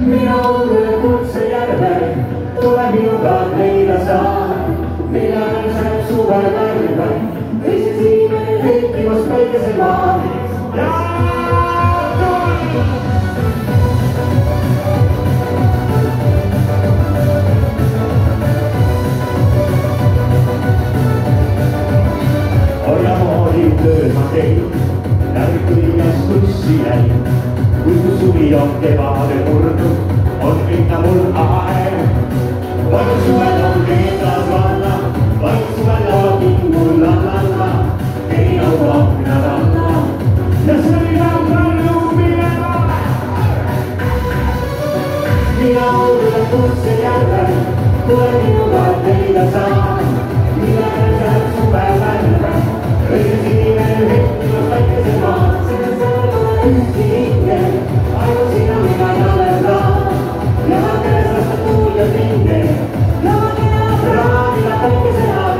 Minä olen Kutsejärven, tule minunkaan meitä saa. Minä olen suven värvän, ei se siinä hetki, jos meikä se vaan. Orjamoodin töön mä tein, närkyin ja skussinäin. Kun suvi on kevääden murtu, on pinta mun aen. Vaikka suella on keitaas valla, vaikka suella on kingulla lalla, ei ole vahvina ralla. Ja syrjää kannuu minä. Minä olen Kutsejärven, tule minunkaan teitä saa. Minä olen suven värvän, ei se siinä hetki, jos kaikki se maa. Sen sanoa yhtiinken, aivan sinä minä jaletaan. Ja kesästä tuu ja tinken, ja raamilla kaikki se on.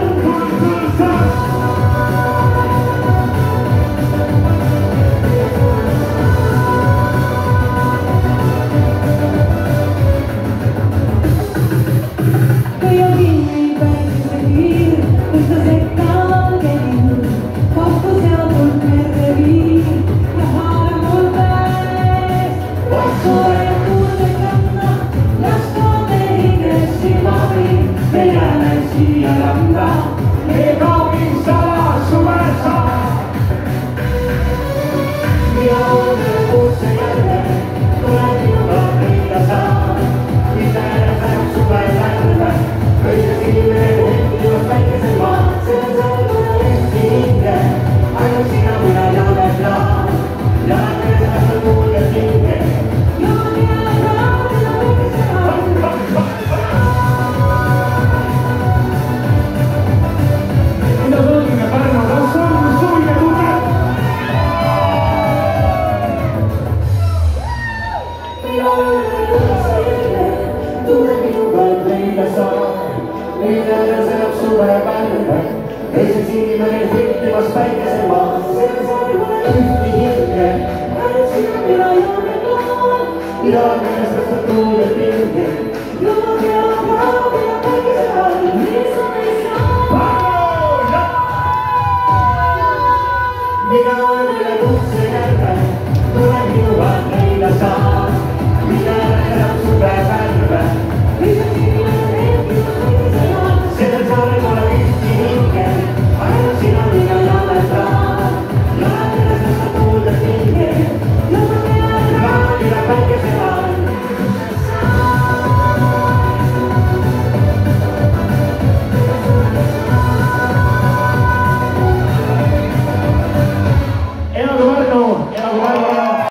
Ei se silmäinen hittivas päikäsen maa, sen saimalla yhti hirkeä. Hän sinä minä jaunetaan, ja mielestästä tuulet